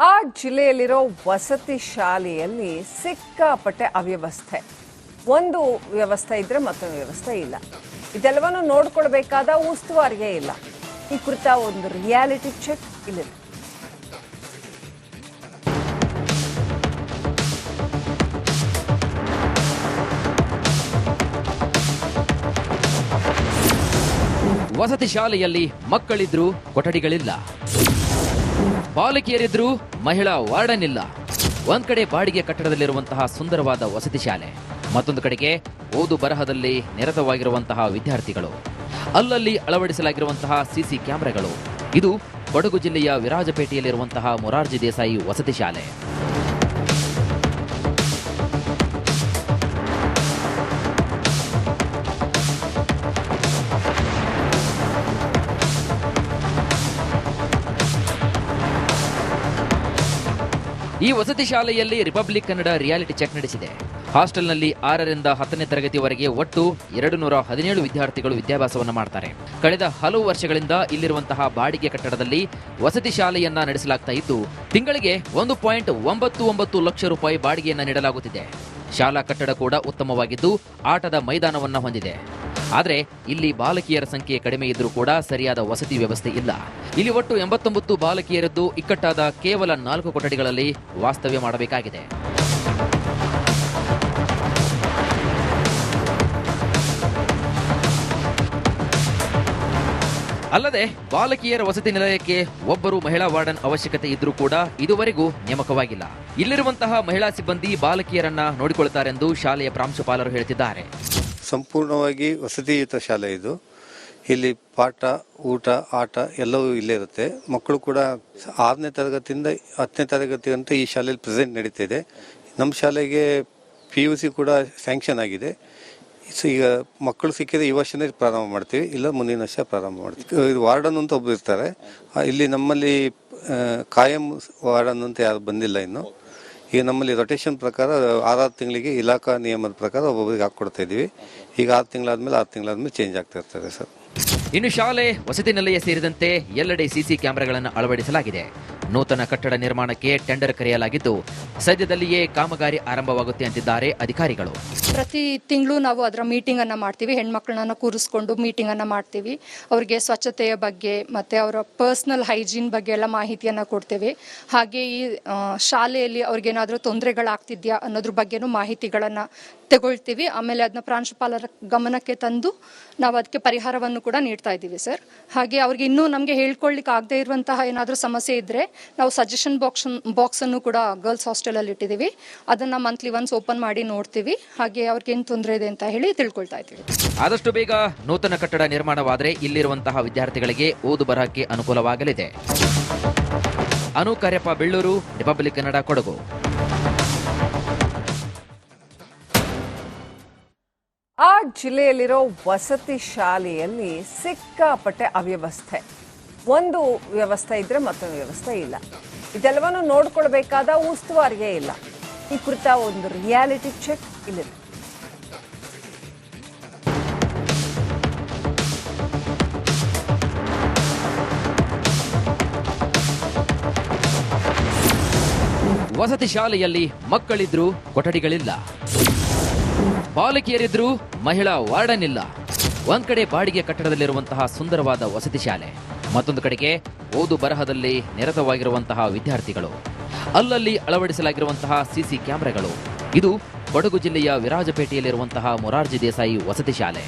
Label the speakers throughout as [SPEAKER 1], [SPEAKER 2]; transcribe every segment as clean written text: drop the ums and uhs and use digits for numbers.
[SPEAKER 1] ಆ ಜಿಲ್ಲೆಯಲ್ಲಿರೋ ವಸತಿ ಶಾಲೆಯಲ್ಲಿ ಸಿಕ್ಕಾಪಟ್ಟೆ ಅವ್ಯವಸ್ಥೆ. ಒಂದು ವ್ಯವಸ್ಥೆ ಇದ್ರೆ ಮತ್ತೊಂದು ವ್ಯವಸ್ಥೆ ಇಲ್ಲ. ಇದೆಲ್ಲವನ್ನು ನೋಡ್ಕೊಳ್ಬೇಕಾದ ಉಸ್ತುವಾರಿಯೇ ಇಲ್ಲ. ಈ ಕುರಿತ ಒಂದು ರಿಯಾಲಿಟಿ ಚೆಕ್ ಇಲ್ಲಿದೆ.
[SPEAKER 2] ವಸತಿ ಶಾಲೆಯಲ್ಲಿ ಮಕ್ಕಳಿದ್ರು, ಕೊಠಡಿಗಳಿಲ್ಲ. ಬಾಲಕಿಯರಿದ್ರು, ಮಹಿಳಾ ವಾರ್ಡನ್ ಇಲ್ಲ. ಒಂದ್ ಕಡೆ ಬಾಡಿಗೆ ಕಟ್ಟಡದಲ್ಲಿರುವಂತಹ ಸುಂದರವಾದ ವಸತಿ ಶಾಲೆ, ಮತ್ತೊಂದು ಕಡೆಗೆ ಓದು ಬರಹದಲ್ಲಿ ನಿರತವಾಗಿರುವಂತಹ ವಿದ್ಯಾರ್ಥಿಗಳು. ಅಲ್ಲಲ್ಲಿ ಅಳವಡಿಸಲಾಗಿರುವಂತಹ ಸಿಸಿ ಕ್ಯಾಮೆರಾಗಳು. ಇದು ಕೊಡಗು ಜಿಲ್ಲೆಯ ವಿರಾಜಪೇಟೆಯಲ್ಲಿರುವಂತಹ ಮೊರಾರ್ಜಿ ದೇಸಾಯಿ ವಸತಿ ಶಾಲೆ. ಈ ವಸತಿ ಶಾಲೆಯಲ್ಲಿ ರಿಪಬ್ಲಿಕ್ ಕನ್ನಡ ರಿಯಾಲಿಟಿ ಚೆಕ್ ನಡೆಸಿದೆ. ಹಾಸ್ಟೆಲ್ನಲ್ಲಿ 6ರಿಂದ 10ನೇ ತರಗತಿವರೆಗೆ ಒಟ್ಟು 217 ವಿದ್ಯಾರ್ಥಿಗಳು ವಿದ್ಯಾಭ್ಯಾಸವನ್ನು ಮಾಡ್ತಾರೆ. ಕಳೆದ ಹಲವು ವರ್ಷಗಳಿಂದ ಇಲ್ಲಿರುವಂತಹ ಬಾಡಿಗೆ ಕಟ್ಟಡದಲ್ಲಿ ವಸತಿ ಶಾಲೆಯನ್ನ ನಡೆಸಲಾಗ್ತಾ ಇದ್ದು, ತಿಂಗಳಿಗೆ 1.99 ಲಕ್ಷ ರೂಪಾಯಿ ಬಾಡಿಗೆಯನ್ನ ನೀಡಲಾಗುತ್ತಿದೆ. ಶಾಲಾ ಕಟ್ಟಡ ಕೂಡ ಉತ್ತಮವಾಗಿದ್ದು, ಆಟದ ಮೈದಾನವನ್ನ ಹೊಂದಿದೆ. ಆದರೆ ಇಲ್ಲಿ ಬಾಲಕಿಯರ ಸಂಖ್ಯೆ ಕಡಿಮೆ ಇದ್ರೂ ಕೂಡ ಸರಿಯಾದ ವಸತಿ ವ್ಯವಸ್ಥೆ ಇಲ್ಲ. ಇಲ್ಲಿ ಒಟ್ಟು 89 ಬಾಲಕಿಯರದ್ದು ಇಕ್ಕಟ್ಟಾದ ಕೇವಲ 4 ಕೊಠಡಿಗಳಲ್ಲಿ ವಾಸ್ತವ್ಯ ಮಾಡಬೇಕಾಗಿದೆ. ಅಲ್ಲದೆ ಬಾಲಕಿಯರ ವಸತಿ ನಿಲಯಕ್ಕೆ ಒಬ್ಬರು ಮಹಿಳಾ ವಾರ್ಡನ್ ಅವಶ್ಯಕತೆ ಇದ್ರೂ ಕೂಡ ಇದುವರೆಗೂ ನೇಮಕವಾಗಿಲ್ಲ. ಇಲ್ಲಿರುವಂತಹ ಮಹಿಳಾ ಸಿಬ್ಬಂದಿ ಬಾಲಕಿಯರನ್ನ ನೋಡಿಕೊಳ್ಳುತ್ತಾರೆಂದು ಶಾಲೆಯ ಪ್ರಾಂಶುಪಾಲರು ಹೇಳುತ್ತಿದ್ದಾರೆ.
[SPEAKER 3] ಸಂಪೂರ್ಣವಾಗಿ ವಸತಿಯುತ ಶಾಲೆ ಇದು. ಇಲ್ಲಿ ಪಾಠ, ಊಟ, ಆಟ ಎಲ್ಲವೂ ಇಲ್ಲೇ ಇರುತ್ತೆ. ಮಕ್ಕಳು ಕೂಡ 6ನೇ ತರಗತಿಯಿಂದ 10ನೇ ತರಗತಿಯಂತ ಈ ಶಾಲೆಯಲ್ಲಿ ಪ್ರೆಸೆಂಟ್ ನಡೀತಾ ಇದೆ. ನಮ್ಮ ಶಾಲೆಗೆ PUC ಕೂಡ ಸ್ಯಾಂಕ್ಷನ್ ಆಗಿದೆ. ಸೊ ಈಗ ಮಕ್ಕಳು ಸಿಕ್ಕಿದ್ರೆ ಈ ವರ್ಷನೇ ಪ್ರಾರಂಭ ಮಾಡ್ತೀವಿ, ಇಲ್ಲ ಮುಂದಿನ ವರ್ಷ ಪ್ರಾರಂಭ ಮಾಡ್ತೀವಿ. ಇದು ವಾರ್ಡನ್ ಅಂತ ಒಬ್ಬರು ಇರ್ತಾರೆ. ಇಲ್ಲಿ ನಮ್ಮಲ್ಲಿ ಕಾಯಂ ವಾರ್ಡನ್ ಅಂತ ಯಾರು ಬಂದಿಲ್ಲ ಇನ್ನು. ಈಗ ನಮ್ಮಲ್ಲಿ ರೊಟೇಷನ್ ಪ್ರಕಾರ 6 ತಿಂಗಳಿಗೆ ಇಲಾಖಾ ನಿಯಮದ ಪ್ರಕಾರ ಒಬ್ಬೊಬ್ಬರಿಗೆ ಹಾಕೊಡ್ತಾ ಇದೀವಿ. ಈಗ 6 ತಿಂಗಳಾದ್ಮೇಲೆ ಚೇಂಜ್ ಆಗ್ತಾ ಇರ್ತದೆ ಸರ್.
[SPEAKER 2] ಇನ್ನು ಶಾಲೆ, ವಸತಿ ನಿಲಯ ಸೇರಿದಂತೆ ಎಲ್ಲೆಡೆ ಸಿಸಿ ಕ್ಯಾಮೆರಾಗಳನ್ನು ಅಳವಡಿಸಲಾಗಿದೆ. ನೂತನ ಕಟ್ಟಡ ನಿರ್ಮಾಣಕ್ಕೆ ಟೆಂಡರ್ ಕರೆಯಲಾಗಿದ್ದು, ಸದ್ಯದಲ್ಲಿಯೇ ಕಾಮಗಾರಿ ಆರಂಭವಾಗುತ್ತೆ ಅಂತಿದ್ದಾರೆ ಅಧಿಕಾರಿಗಳು.
[SPEAKER 4] ಪ್ರತಿ ತಿಂಗಳು ನಾವು ಅದರ ಮೀಟಿಂಗ್ ಅನ್ನ ಮಾಡ್ತೀವಿ. ಹೆಣ್ಮಕ್ಳನ್ನ ಕೂರಿಸ್ಕೊಂಡು ಮೀಟಿಂಗ್ ಅನ್ನ ಮಾಡ್ತೀವಿ. ಅವರಿಗೆ ಸ್ವಚ್ಛತೆಯ ಬಗ್ಗೆ ಮತ್ತೆ ಅವರ ಪರ್ಸನಲ್ ಹೈಜೀನ್ ಬಗ್ಗೆ ಎಲ್ಲ ಮಾಹಿತಿಯನ್ನ ಕೊಡ್ತೇವೆ. ಹಾಗೆ ಈ ಶಾಲೆಯಲ್ಲಿ ಅವ್ರಿಗೇನಾದ್ರೂ ತೊಂದರೆಗಳಾಗ್ತಿದ್ಯಾ ಅನ್ನೋದ್ರ ಬಗ್ಗೆನೂ ಮಾಹಿತಿಗಳನ್ನ ತಗೊಳ್ತೀವಿ. ಆಮೇಲೆ ಅದನ್ನ ಪ್ರಾಂಶುಪಾಲರ ಗಮನಕ್ಕೆ ತಂದು ನಾವು ಅದಕ್ಕೆ ಪರಿಹಾರವನ್ನು ಕೂಡ ನೀಡ್ತಾ ಇದ್ದೀವಿ ಸರ್. ಹಾಗೆ ಅವ್ರಿಗೆ ಇನ್ನೂ ನಮಗೆ ಹೇಳ್ಕೊಳ್ಳಿಕ್ಕೆ ಆಗದೆ ಇರುವಂತಹ ಏನಾದರೂ ಸಮಸ್ಯೆ ಇದ್ರೆ ನಾವು ಸಜೆಷನ್ ಬಾಕ್ಸ್ ಅನ್ನು ಕೂಡ ಗರ್ಲ್ಸ್ ಹಾಸ್ಟೆಲ್ ಅಲ್ಲಿ ಇಟ್ಟಿದ್ದೀವಿ. ಅದನ್ನ ಮಂತ್ಲಿ ಒನ್ಸ್ ಓಪನ್ ಮಾಡಿ ನೋಡ್ತೀವಿ. ಹಾಗೆ ಅವ್ರಿಗೆ ಏನು ತೊಂದರೆ ಇದೆ ಅಂತ ಹೇಳಿ ತಿಳ್ಕೊಳ್ತಾ ಇದ್ದೀವಿ.
[SPEAKER 2] ಆದಷ್ಟು ಬೇಗ ನೂತನ ಕಟ್ಟಡ ನಿರ್ಮಾಣವಾದರೆ ಇಲ್ಲಿರುವಂತಹ ವಿದ್ಯಾರ್ಥಿಗಳಿಗೆ ಓದು ಬರಹಕ್ಕೆ ಅನುಕೂಲವಾಗಲಿದೆ. ಅನು ಕಾರ್ಯಪ್ಪ, ಬೆಳ್ಳೂರು, ರಿಪಬ್ಲಿಕ್ ಕನ್ನಡ, ಕೊಡಗು.
[SPEAKER 1] ಆ ಜಿಲ್ಲೆಯಲ್ಲಿರೋ ವಸತಿ ಶಾಲೆಯಲ್ಲಿ ಸಿಕ್ಕಾಪಟ್ಟೆ ಅವ್ಯವಸ್ಥೆ. ಒಂದು ವ್ಯವಸ್ಥೆ ಇದ್ರೆ ಮತ್ತೊಂದು ವ್ಯವಸ್ಥೆ ಇಲ್ಲ. ಇದೆಲ್ಲವನ್ನು ನೋಡ್ಕೊಳ್ಬೇಕಾದ ಉಸ್ತುವಾರಿಯೇ ಇಲ್ಲ. ಈ ಕುರಿತ ಒಂದು ರಿಯಾಲಿಟಿ ಚೆಕ್ ಇಲ್ಲಿದೆ.
[SPEAKER 2] ವಸತಿ ಶಾಲೆಯಲ್ಲಿ ಮಕ್ಕಳಿದ್ರು, ಕೊಠಡಿಗಳಿಲ್ಲ. ಬಾಲಕಿಯರಿದ್ರು, ಮಹಿಳಾ ವಾರ್ಡನ್ ಇಲ್ಲ. ಒಂದ್ ಕಡೆ ಬಾಡಿಗೆ ಕಟ್ಟಡದಲ್ಲಿರುವಂತಹ ಸುಂದರವಾದ ವಸತಿ ಶಾಲೆ, ಮತ್ತೊಂದು ಕಡೆಗೆ ಓದು ಬರಹದಲ್ಲಿ ನಿರತವಾಗಿರುವಂತಹ ವಿದ್ಯಾರ್ಥಿಗಳು. ಅಲ್ಲಲ್ಲಿ ಅಳವಡಿಸಲಾಗಿರುವಂತಹ ಸಿಸಿ ಕ್ಯಾಮೆರಾಗಳು. ಇದು ಕೊಡಗು ಜಿಲ್ಲೆಯ ವಿರಾಜಪೇಟೆಯಲ್ಲಿರುವಂತಹ ಮೊರಾರ್ಜಿ ದೇಸಾಯಿ ವಸತಿ ಶಾಲೆ.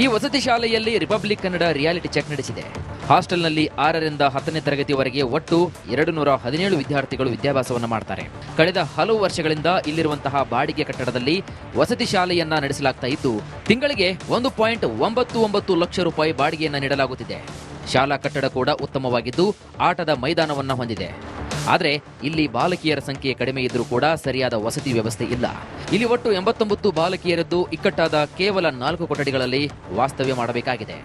[SPEAKER 2] ಈ ವಸತಿ ಶಾಲೆಯಲ್ಲಿ ರಿಪಬ್ಲಿಕ್ ಕನ್ನಡ ರಿಯಾಲಿಟಿ ಚೆಕ್ ನಡೆಸಿದೆ. ಹಾಸ್ಟೆಲ್ನಲ್ಲಿ 6ರಿಂದ 10ನೇ ತರಗತಿವರೆಗೆ ಒಟ್ಟು 217 ವಿದ್ಯಾರ್ಥಿಗಳು ವಿದ್ಯಾಭ್ಯಾಸವನ್ನು ಮಾಡ್ತಾರೆ. ಕಳೆದ ಹಲವು ವರ್ಷಗಳಿಂದ ಇಲ್ಲಿರುವಂತಹ ಬಾಡಿಗೆ ಕಟ್ಟಡದಲ್ಲಿ ವಸತಿ ಶಾಲೆಯನ್ನ ನಡೆಸಲಾಗ್ತಾ ಇದ್ದು, ತಿಂಗಳಿಗೆ 1.99 ಲಕ್ಷ ರೂಪಾಯಿ ಬಾಡಿಗೆಯನ್ನ ನೀಡಲಾಗುತ್ತಿದೆ. ಶಾಲಾ ಕಟ್ಟಡ ಕೂಡ ಉತ್ತಮವಾಗಿದ್ದು, ಆಟದ ಮೈದಾನವನ್ನ ಹೊಂದಿದೆ. ಆದರೆ ಇಲ್ಲಿ ಬಾಲಕಿಯರ ಸಂಖ್ಯೆ ಕಡಿಮೆ ಇದ್ರೂ ಕೂಡ ಸರಿಯಾದ ವಸತಿ ವ್ಯವಸ್ಥೆ ಇಲ್ಲ. ಇಲ್ಲಿ ಒಟ್ಟು 89 ಬಾಲಕಿಯರದ್ದು ಇಕ್ಕಟ್ಟಾದ ಕೇವಲ 4 ಕೊಠಡಿಗಳಲ್ಲಿ ವಾಸ್ತವ್ಯ ಮಾಡಬೇಕಾಗಿದೆ.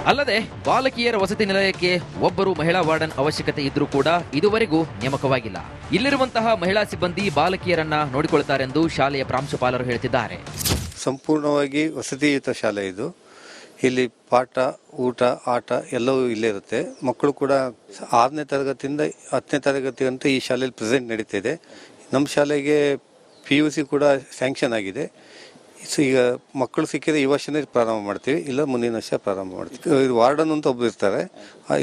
[SPEAKER 2] ಅಲ್ಲದೆ ಬಾಲಕಿಯರ ವಸತಿ ನಿಲಯಕ್ಕೆ ಒಬ್ಬರು ಮಹಿಳಾ ವಾರ್ಡನ್ ಅವಶ್ಯಕತೆ ಇದ್ರೂ ಕೂಡ ಇದುವರೆಗೂ ನೇಮಕವಾಗಿಲ್ಲ. ಇಲ್ಲಿರುವಂತಹ ಮಹಿಳಾ ಸಿಬ್ಬಂದಿ ಬಾಲಕಿಯರನ್ನ ನೋಡಿಕೊಳ್ಳುತ್ತಾರೆಂದು ಶಾಲೆಯ ಪ್ರಾಂಶುಪಾಲರು ಹೇಳ್ತಿದ್ದಾರೆ.
[SPEAKER 3] ಸಂಪೂರ್ಣವಾಗಿ ವಸತಿಯುತ ಶಾಲೆ ಇದು. ಇಲ್ಲಿ ಪಾಠ, ಊಟ, ಆಟ ಎಲ್ಲವೂ ಇಲ್ಲೇ ಇರುತ್ತೆ. ಮಕ್ಕಳು ಕೂಡ 6ನೇ ತರಗತಿಯಿಂದ 10ನೇ ತರಗತಿಯಂತ ಈ ಶಾಲೆಯಲ್ಲಿ ಪ್ರೆಸೆಂಟ್ ನಡೀತಾ ಇದೆ. ನಮ್ಮ ಶಾಲೆಗೆ PUC ಕೂಡ ಸ್ಯಾಂಕ್ಷನ್ ಆಗಿದೆ. ಸೊ ಈಗ ಮಕ್ಕಳು ಸಿಕ್ಕಿದ್ರೆ ಈ ವರ್ಷನೇ ಪ್ರಾರಂಭ ಮಾಡ್ತೀವಿ, ಇಲ್ಲ ಮುಂದಿನ ವರ್ಷ ಪ್ರಾರಂಭ ಮಾಡ್ತೀವಿ. ವಾರ್ಡನ್ ಅಂತ ಒಬ್ಬರು ಇರ್ತಾರೆ.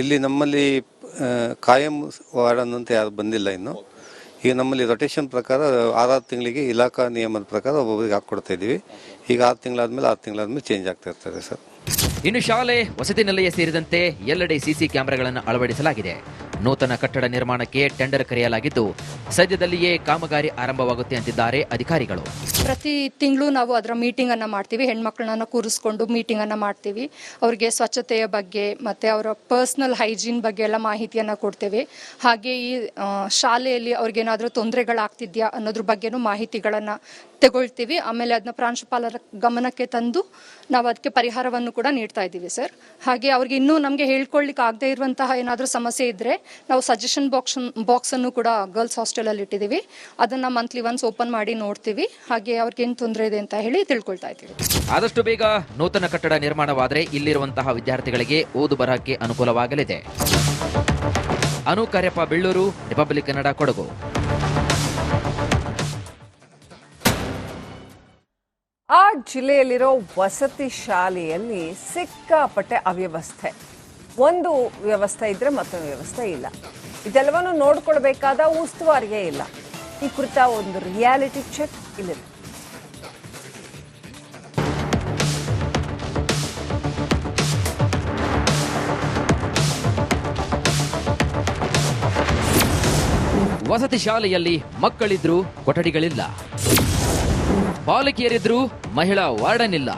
[SPEAKER 3] ಇಲ್ಲಿ ನಮ್ಮಲ್ಲಿ ಕಾಯಂ ವಾರ್ಡನ್ ಅಂತ ಯಾರು ಬಂದಿಲ್ಲ ಇನ್ನು. ಈಗ ನಮ್ಮಲ್ಲಿ ರೊಟೇಷನ್ ಪ್ರಕಾರ 6 ತಿಂಗಳಿಗೆ ಇಲಾಖಾ ನಿಯಮದ ಪ್ರಕಾರ ಒಬ್ಬೊಬ್ಬರಿಗೆ ಹಾಕ್ಕೊಡ್ತಾ ಇದ್ದೀವಿ. ಈಗ 6 ತಿಂಗಳಾದ್ಮೇಲೆ ಚೇಂಜ್ ಆಗ್ತಾ ಇರ್ತಾರೆ ಸರ್.
[SPEAKER 2] ಇನ್ನು ಶಾಲೆ, ವಸತಿ ನಿಲಯ ಸೇರಿದಂತೆ ಎಲ್ಲೆಡೆ ಸಿಸಿ ಕ್ಯಾಮೆರಾಗಳನ್ನು ಅಳವಡಿಸಲಾಗಿದೆ. ನೂತನ ಕಟ್ಟಡ ನಿರ್ಮಾಣಕ್ಕೆ ಟೆಂಡರ್ ಕರೆಯಲಾಗಿದ್ದು ಸದ್ಯದಲ್ಲಿಯೇ ಕಾಮಗಾರಿ ಆರಂಭವಾಗುತ್ತೆ ಅಂತಿದ್ದಾರೆ ಅಧಿಕಾರಿಗಳು.
[SPEAKER 4] ಪ್ರತಿ ತಿಂಗಳು ನಾವು ಅದರ ಮೀಟಿಂಗ್ ಅನ್ನ ಮಾಡ್ತೀವಿ. ಹೆಣ್ಮಕ್ಳನ್ನ ಕೂರಿಸ್ಕೊಂಡು ಮೀಟಿಂಗ್ ಅನ್ನ ಮಾಡ್ತೀವಿ. ಅವ್ರಿಗೆ ಸ್ವಚ್ಛತೆಯ ಬಗ್ಗೆ ಮತ್ತೆ ಅವರ ಪರ್ಸನಲ್ ಹೈಜೀನ್ ಬಗ್ಗೆ ಎಲ್ಲ ಮಾಹಿತಿಯನ್ನ ಕೊಡ್ತೇವೆ. ಹಾಗೆ ಈ ಶಾಲೆಯಲ್ಲಿ ಅವ್ರಿಗೇನಾದರೂ ತೊಂದರೆಗಳಾಗ್ತಿದ್ಯಾ ಅನ್ನೋದ್ರ ಬಗ್ಗೆನೂ ಮಾಹಿತಿಗಳನ್ನ ತಗೊಳ್ತೀವಿ. ಆಮೇಲೆ ಅದನ್ನ ಪ್ರಾಂಶುಪಾಲರ ಗಮನಕ್ಕೆ ತಂದು ನಾವು ಅದಕ್ಕೆ ಪರಿಹಾರವನ್ನು ಕೂಡ ನೀಡ್ತಾ ಇದ್ದೀವಿ ಸರ್. ಹಾಗೆ ಅವ್ರಿಗೆ ಇನ್ನೂ ನಮಗೆ ಹೇಳ್ಕೊಳ್ಳಿಕ್ಕೆ ಆಗದೆ ಇರುವಂತಹ ಏನಾದರೂ ಸಮಸ್ಯೆ ಇದ್ರೆ ನಾವು ಸಜೆಷನ್ ಬಾಕ್ಸ್ ಅನ್ನು ಕೂಡ ಗರ್ಲ್ಸ್ ಹಾಸ್ಟೆಲಲ್ಲಿ ಇಟ್ಟಿದ್ದೀವಿ. ಅದನ್ನ ಮಂತ್ಲಿ ಒನ್ಸ್ ಓಪನ್ ಮಾಡಿ ನೋಡ್ತೀವಿ. ಹಾಗೆ ಅವ್ರಿಗೆ ಏನು ತೊಂದರೆ ಇದೆ ಅಂತ ಹೇಳಿ ತಿಳ್ಕೊಳ್ತಾ ಇದ್ದೀವಿ.
[SPEAKER 2] ಆದಷ್ಟು ಬೇಗ ನೂತನ ಕಟ್ಟಡ ನಿರ್ಮಾಣವಾದರೆ ಇಲ್ಲಿರುವಂತಹ ವಿದ್ಯಾರ್ಥಿಗಳಿಗೆ ಓದು ಬರಹಕ್ಕೆ ಅನುಕೂಲವಾಗಲಿದೆ. ಅನು ಕಾರ್ಯಪ್ಪ, ಬೆಳ್ಳೂರು, ರಿಪಬ್ಲಿಕ್ ಕನ್ನಡ, ಕೊಡಗು.
[SPEAKER 1] ಆ ಜಿಲ್ಲೆಯಲ್ಲಿರೋ ವಸತಿ ಶಾಲೆಯಲ್ಲಿ ಸಿಕ್ಕಾಪಟ್ಟೆ ಅವ್ಯವಸ್ಥೆ. ಒಂದು ವ್ಯವಸ್ಥೆ ಇದ್ರೆ ಮತ್ತೊಂದು ವ್ಯವಸ್ಥೆ ಇಲ್ಲ. ಇದೆಲ್ಲವನ್ನು ನೋಡ್ಕೊಳ್ಬೇಕಾದ ಉಸ್ತುವಾರಿಯೇ ಇಲ್ಲ. ಈ ಕುರಿತ ಒಂದು ರಿಯಾಲಿಟಿ ಚೆಕ್ ಇಲ್ಲಿದೆ.
[SPEAKER 2] ವಸತಿ ಶಾಲೆಯಲ್ಲಿ ಮಕ್ಕಳಿದ್ರು, ಕೊಠಡಿಗಳಿಲ್ಲ. ಬಾಲಕಿಯರಿದ್ರು, ಮಹಿಳಾ ವಾರ್ಡನ್ ಇಲ್ಲ.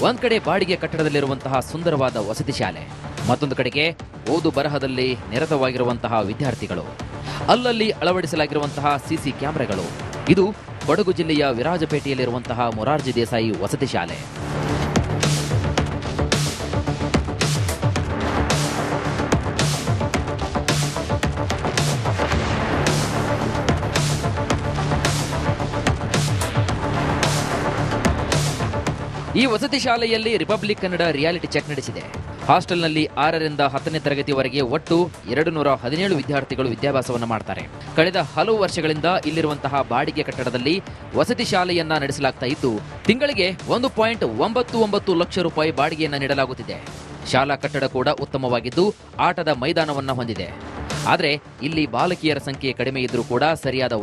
[SPEAKER 2] ಒಂದ್ ಕಡೆ ಬಾಡಿಗೆ ಕಟ್ಟಡದಲ್ಲಿರುವಂತಹ ಸುಂದರವಾದ ವಸತಿ ಶಾಲೆ, ಮತ್ತೊಂದು ಕಡೆಗೆ ಓದು ಬರಹದಲ್ಲಿ ನಿರತವಾಗಿರುವಂತಹ ವಿದ್ಯಾರ್ಥಿಗಳು, ಅಲ್ಲಲ್ಲಿ ಅಳವಡಿಸಲಾಗಿರುವಂತಹ ಸಿಸಿ ಕ್ಯಾಮೆರಾಗಳು. ಇದು ಕೊಡಗು ಜಿಲ್ಲೆಯ ವಿರಾಜಪೇಟೆಯಲ್ಲಿರುವಂತಹ ಮೊರಾರ್ಜಿ ದೇಸಾಯಿ ವಸತಿ ಶಾಲೆ. ಈ ವಸತಿ ಶಾಲೆಯಲ್ಲಿ ರಿಪಬ್ಲಿಕ್ ಕನ್ನಡ ರಿಯಾಲಿಟಿ ಚೆಕ್ ನಡೆಸಿದೆ. ಹಾಸ್ಟೆಲ್ನಲ್ಲಿ 6ರಿಂದ 10ನೇ ತರಗತಿವರೆಗೆ ಒಟ್ಟು 217 ವಿದ್ಯಾರ್ಥಿಗಳು ವಿದ್ಯಾಭ್ಯಾಸವನ್ನು ಮಾಡ್ತಾರೆ. ಕಳೆದ ಹಲವು ವರ್ಷಗಳಿಂದ ಇಲ್ಲಿರುವಂತಹ ಬಾಡಿಗೆ ಕಟ್ಟಡದಲ್ಲಿ ವಸತಿ ಶಾಲೆಯನ್ನ ನಡೆಸಲಾಗ್ತಾ ಇದ್ದು ತಿಂಗಳಿಗೆ 1.99 ಲಕ್ಷ ರೂಪಾಯಿ ಬಾಡಿಗೆಯನ್ನ ನೀಡಲಾಗುತ್ತಿದೆ. ಶಾಲಾ ಕಟ್ಟಡ ಕೂಡ ಉತ್ತಮವಾಗಿದ್ದು ಆಟದ ಮೈದಾನವನ್ನ ಹೊಂದಿದೆ. ಆದರೆ ಇಲ್ಲಿ ಬಾಲಕಿಯರ ಸಂಖ್ಯೆ ಕಡಿಮೆ ಇದ್ರೂ ಕೂಡ ಸರಿಯಾದ